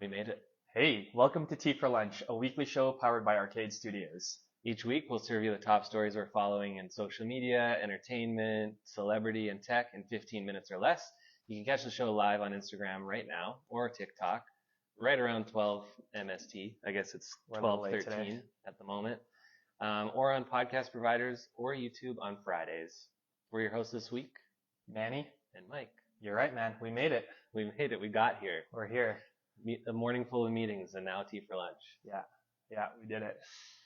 We made it. Hey, welcome to Tea for Lunch, a weekly show powered by Arcade Studios. Each week, we'll serve you the top stories we're following in social media, entertainment, celebrity, and tech in 15 minutes or less. You can catch the show live on Instagram right now or TikTok right around 12 MST. I guess it's We're a little late 12:13 today. at the moment. Or on podcast providers or YouTube on Fridays. We're your hosts this week, Manny, and Mike. you're right, man. We made it. We made it. We got here. We're here. A morning full of meetings and now tea for lunch. Yeah, we did it.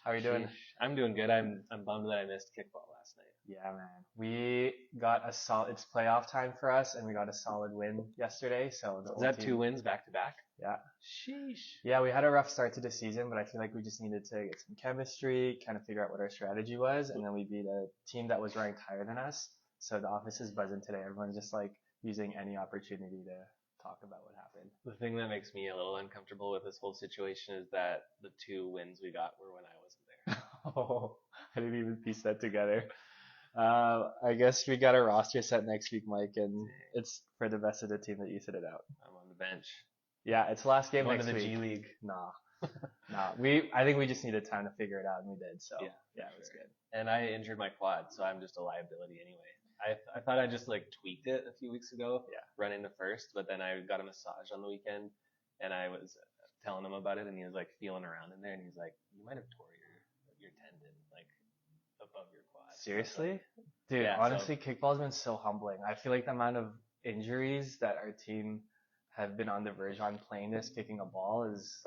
How are you doing? Sheesh. I'm doing good. I'm bummed that I missed kickball last night. Yeah, man. We got a solid, it's playoff time for us, and we got a solid win yesterday. So the Is whole that team, 2 wins back to back? Yeah. Sheesh. Yeah, we had a rough start to the season, but I feel like we just needed to get some chemistry, kind of figure out what our strategy was, and then we beat a team that was ranked higher than us. So the office is buzzing today. Everyone's just like using any opportunity to talk about what happened. The thing that makes me a little uncomfortable with this whole situation is that the 2 wins we got were when I wasn't there. Oh, I didn't even piece that together. I guess we got a roster set next week, Mike, and it's for the best of the team that you sit it out. I'm on the bench. Yeah, it's the last game Going next to the week. G League. Nah. I think we just needed time to figure it out, and we did. So yeah, it was good. And I injured my quad, so I'm just a liability anyway. I thought I just like tweaked it a few weeks ago, running to first, but then I got a massage on the weekend, and I was telling him about it, and he was like feeling around in there, and he's like, "You might have tore your tendon like above your quad." Seriously, dude. Yeah, honestly, kickball's been so humbling. I feel like the amount of injuries that our team have been on the verge on playing this, kicking a ball, is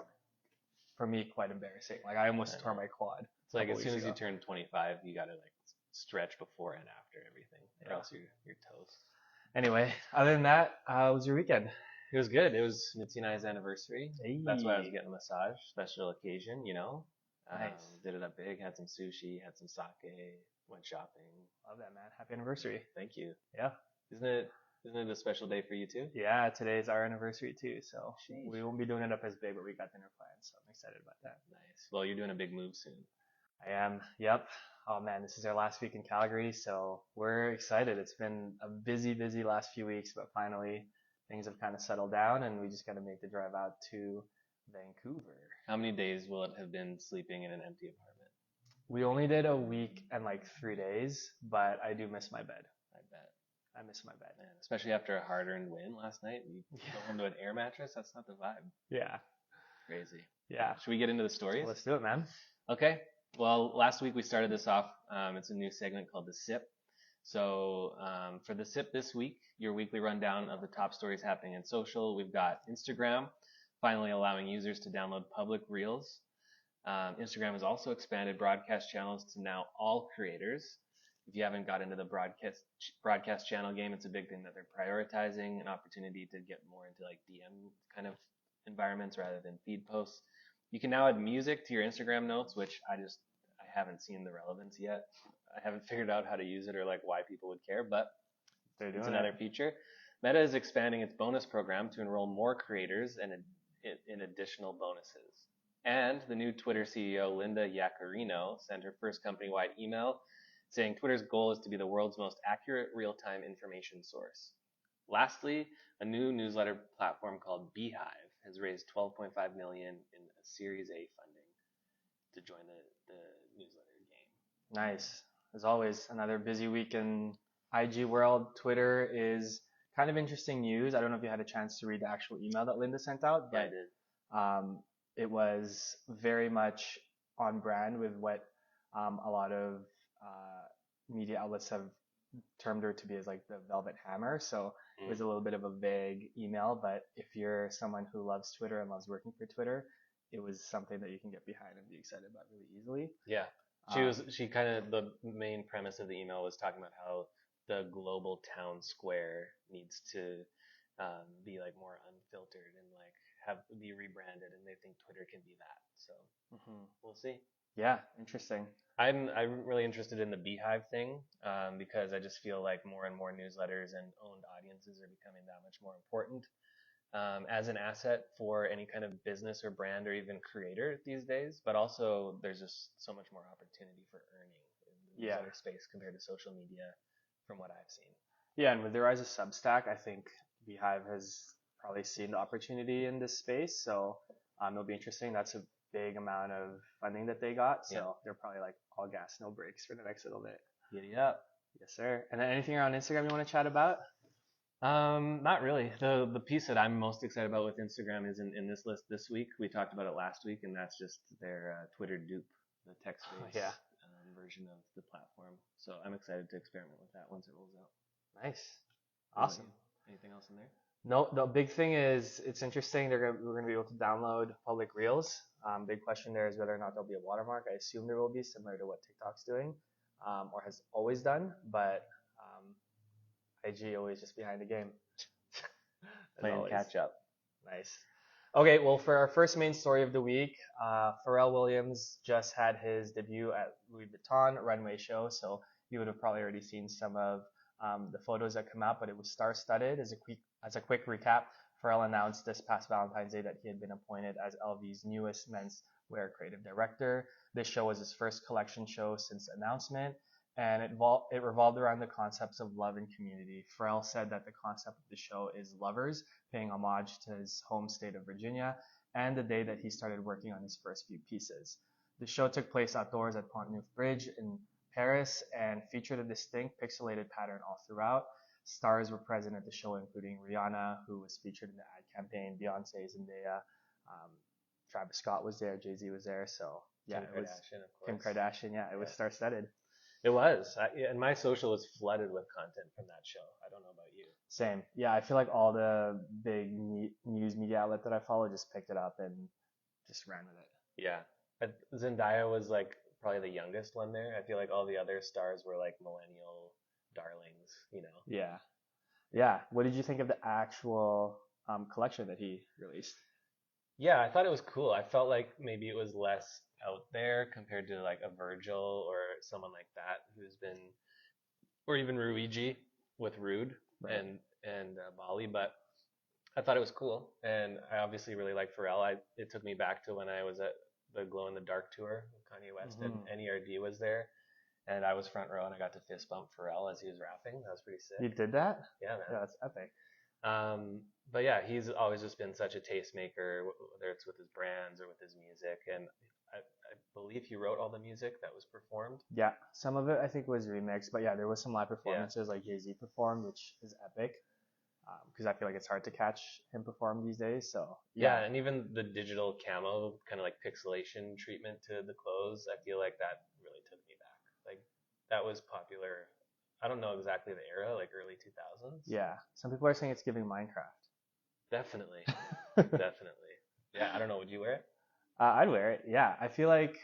for me quite embarrassing. Like I almost tore my quad. It's like as couple soon weeks as you ago. turn 25, you gotta like stretch before and after everything, or Yeah. else you're toast. Anyway, other than that, how was your weekend? It was good. It was Mitzi and I's anniversary. Hey. That's why I was getting a massage, special occasion, you know. Nice. Did it up big. Had some sushi. Had some sake. Went shopping. Love that, man. Happy anniversary. Thank you. Yeah. Isn't it a special day for you too? Yeah, today's our anniversary too, so Sheesh. we won't be doing it up as big, but we got dinner planned, so I'm excited about that. Nice. Well, you're doing a big move soon. I am. Yep. Oh man, this is our last week in Calgary, so we're excited. It's been a busy last few weeks, but finally things have kind of settled down, and we just got to make the drive out to Vancouver. How many days will it have been sleeping in an empty apartment? We only did a week and like 3 days, but I do miss my bed. I bet. I miss my bed. Man, especially after a hard-earned win last night. You go home to an air mattress. That's not the vibe. Yeah. Crazy. Yeah. Should we get into the stories? Let's do it, man. Okay. Well, last week we started this off. It's a new segment called The Sip. So for The Sip this week, your weekly rundown of the top stories happening in social. We've got Instagram, finally allowing users to download public reels. Instagram has also expanded broadcast channels to now all creators. If you haven't got into the broadcast channel game, it's a big thing that they're prioritizing, an opportunity to get more into like DM kind of environments rather than feed posts. You can now add music to your Instagram notes, which I haven't seen the relevance yet. I haven't figured out how to use it or like why people would care, but it's another feature. Meta is expanding its bonus program to enroll more creators and in additional bonuses. And the new Twitter CEO, Linda Yaccarino, sent her first company-wide email saying Twitter's goal is to be the world's most accurate real-time information source. Lastly, a new newsletter platform called Beehive has raised $12.5 million in a Series A funding to join the newsletter game. Nice. As always, another busy week in IG world. Twitter is kind of interesting news. I don't know if you had a chance to read the actual email that Linda sent out, but I did. It was very much on brand with what a lot of media outlets have termed her to be as like the Velvet Hammer. So it was a little bit of a vague email, but if you're someone who loves Twitter and loves working for Twitter, it was something that you can get behind and be excited about really easily. Yeah. The main premise of the email was talking about how the global town square needs to be like more unfiltered and like be rebranded, and they think Twitter can be that. So we'll see. Yeah, interesting. I'm really interested in the Beehive thing because I just feel like more and more newsletters and owned audiences are becoming that much more important as an asset for any kind of business or brand or even creator these days. But also there's just so much more opportunity for earning in the newsletter space compared to social media from what I've seen. Yeah, and with the rise of Substack, I think Beehive has probably seen the opportunity in this space. So it'll be interesting. That's a big amount of funding that they got. So they're probably like all gas, no brakes for the next little bit. Giddy up. Yes, sir. And then anything around Instagram you want to chat about? Not really. The piece that I'm most excited about with Instagram is in this list this week. We talked about it last week, and that's just their Twitter dupe, the text-based version of the platform. So I'm excited to experiment with that once it rolls out. Nice. Awesome. Anything else in there? No, the big thing is it's interesting. We're gonna be able to download public reels. Big question there is whether or not there'll be a watermark. I assume there will be, similar to what TikTok's doing, or has always done. But IG always just behind the game. Playing catch up. Nice. Okay, well, for our first main story of the week, Pharrell Williams just had his debut at Louis Vuitton runway show. So you would have probably already seen some of the photos that come out, but it was star-studded. As a quick recap, Pharrell announced this past Valentine's Day that he had been appointed as LV's newest menswear creative director. This show was his first collection show since the announcement, and it revolved around the concepts of love and community. Pharrell said that the concept of the show is lovers, paying homage to his home state of Virginia, and the day that he started working on his first few pieces. The show took place outdoors at Pont Neuf Bridge in Paris and featured a distinct pixelated pattern all throughout. Stars were present at the show, including Rihanna, who was featured in the ad campaign, Beyonce, Zendaya, Travis Scott was there, Jay-Z was there, so yeah, Kim Kardashian, of course. Kim Kardashian, yeah, it was star-studded. It was, and my social was flooded with content from that show. I don't know about you. Same, yeah. I feel like all the big news media outlet that I follow just picked it up and just ran with it. Yeah, Zendaya was like probably the youngest one there. I feel like all the other stars were like millennial darlings, you know. Yeah, yeah. What did you think of the actual collection that he released? Yeah, I thought it was cool. I felt like maybe it was less out there compared to like a Virgil or someone like that who's been, or even Ruiji with Rude and Bali. But I thought it was cool, and I obviously really like Pharrell. It took me back to when I was at the Glow in the Dark tour with Kanye West, and NERD was there, and I was front row, and I got to fist bump Pharrell as he was rapping. That was pretty sick. You did that? Yeah, man. Yeah, that's epic. But yeah, he's always just been such a tastemaker, whether it's with his brands or with his music. And I believe he wrote all the music that was performed. Yeah, some of it I think was remixed, but yeah, there was some live performances like Jay-Z performed, which is epic. Because I feel like it's hard to catch him perform these days. So yeah, and even the digital camo kind of like pixelation treatment to the clothes, I feel like that really took me back. Like that was popular. I don't know exactly the era, like early 2000s. Yeah, some people are saying it's giving Minecraft. Definitely, definitely. Yeah, I don't know. Would you wear it? I'd wear it. Yeah, I feel like,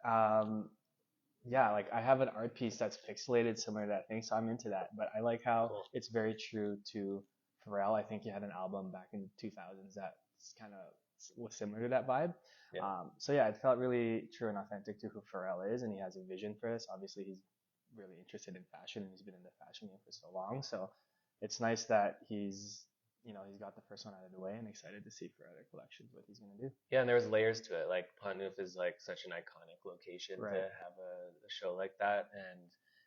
like I have an art piece that's pixelated similar to that thing, so I'm into that. But I like how it's very true to Pharrell. I think he had an album back in the 2000s that kind of was similar to that vibe. Yeah. So yeah, it felt really true and authentic to who Pharrell is, and he has a vision for this. Obviously, he's really interested in fashion, and he's been in the fashion game for so long. So it's nice that he's got the first one out of the way, and excited to see for other collections what he's gonna do. Yeah, and there's layers to it. Like Pont Neuf is like such an iconic location to have a show like that, and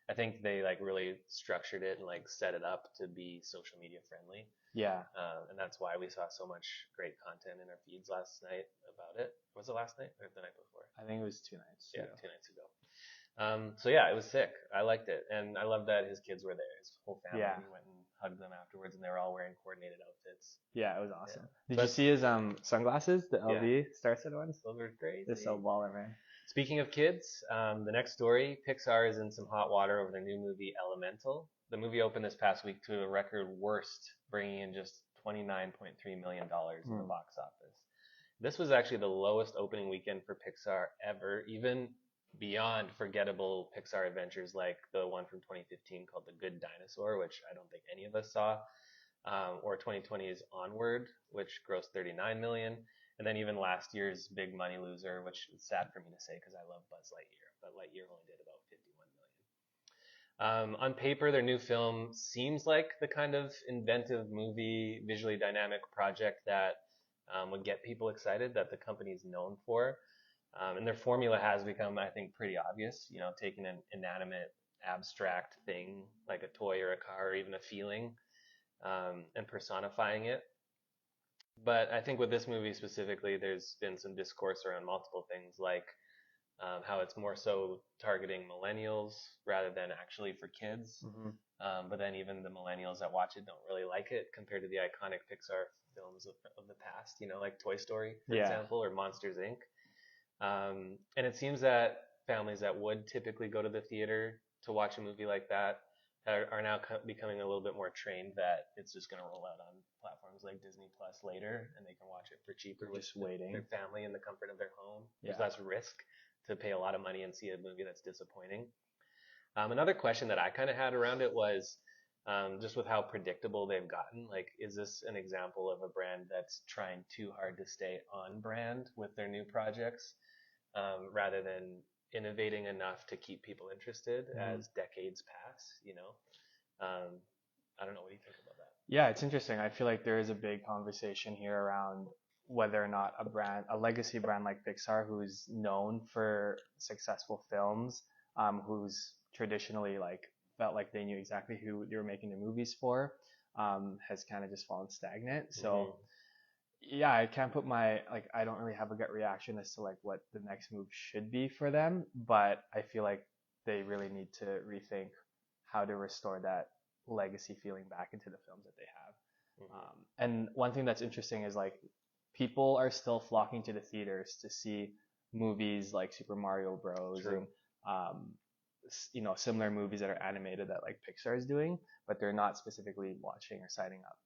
I think they like really structured it and like set it up to be social media friendly. Yeah. And that's why we saw so much great content in our feeds last night about it. Was it last night or the night before? I think it was 2 nights. Yeah, 2 nights ago. So yeah, it was sick. I liked it, and I love that his kids were there. His whole family. Yeah. He went and hugged them afterwards, and they were all wearing coordinated outfits. Yeah, it was awesome. Yeah. Did you see his sunglasses, the LV star-studded ones? Those were crazy. They're so baller, man. Speaking of kids, the next story, Pixar is in some hot water over their new movie Elemental. The movie opened this past week to a record worst, bringing in just $29.3 million in the box office. This was actually the lowest opening weekend for Pixar ever, even beyond forgettable Pixar adventures like the one from 2015 called The Good Dinosaur, which I don't think any of us saw, or 2020's Onward, which grossed $39 million, and then even last year's big money loser, which is sad for me to say because I love Buzz Lightyear, but Lightyear only did about $51 million. On paper, their new film seems like the kind of inventive movie, visually dynamic project that would get people excited, that the company's known for. And their formula has become, I think, pretty obvious. You know, taking an inanimate, abstract thing like a toy or a car or even a feeling, and personifying it. But I think with this movie specifically, there's been some discourse around multiple things, like how it's more so targeting millennials rather than actually for kids. But then even the millennials that watch it don't really like it compared to the iconic Pixar films of the past, like Toy Story, for example, or Monsters Inc. And it seems that families that would typically go to the theater to watch a movie like that are now becoming a little bit more trained that it's just going to roll out on platforms like Disney Plus later, and they can watch it for cheaper with their family in the comfort of their home. There's less risk to pay a lot of money and see a movie that's disappointing. Another question that I kind of had around it was just with how predictable they've gotten. Like, is this an example of a brand that's trying too hard to stay on brand with their new projects rather than innovating enough to keep people interested as decades pass? I don't know. What do you think about that? Yeah, it's interesting. I feel like there is a big conversation here around whether or not a legacy brand like Pixar, who's known for successful films, who's traditionally felt like they knew exactly who they were making the movies for, has kind of just fallen stagnant. So yeah, I can't put I don't really have a gut reaction as to what the next move should be for them, but I feel like they really need to rethink how to restore that legacy feeling back into the films that they have. And one thing that's interesting is people are still flocking to the theaters to see movies like Super Mario Bros. And similar movies that are animated that Pixar is doing, but they're not specifically watching or signing up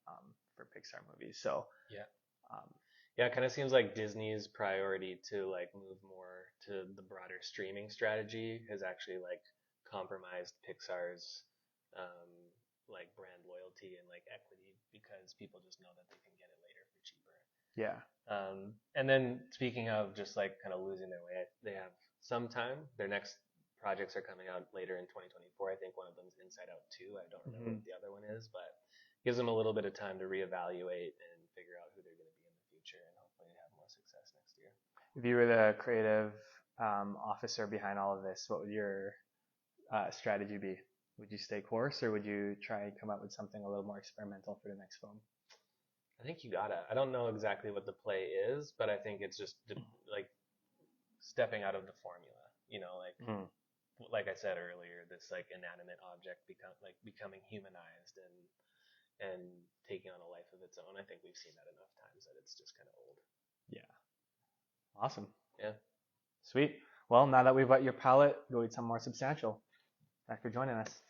for Pixar movies. So it kind of seems like Disney's priority to move more to the broader streaming strategy has actually compromised Pixar's brand loyalty and equity, because people just know that they can get it later for cheaper. Yeah. And then speaking of just kind of losing their way, they have some time. Their next projects are coming out later in 2024. I think one of them is Inside Out 2. I don't remember what the other one is, but gives them a little bit of time to reevaluate and figure out who they're going to be in the future, and hopefully have more success next year. If you were the creative officer behind all of this, what would your strategy be? Would you stay course, or would you try and come up with something a little more experimental for the next film? I think you gotta. I don't know exactly what the play is, but I think it's just stepping out of the formula. Like I said earlier, this inanimate object becoming humanized and taking on a life of its own. I think we've seen that enough times that it's just kind of old. Yeah. Awesome. Yeah. Sweet. Well, now that we've got your palate, go eat something more substantial. Thanks for joining us.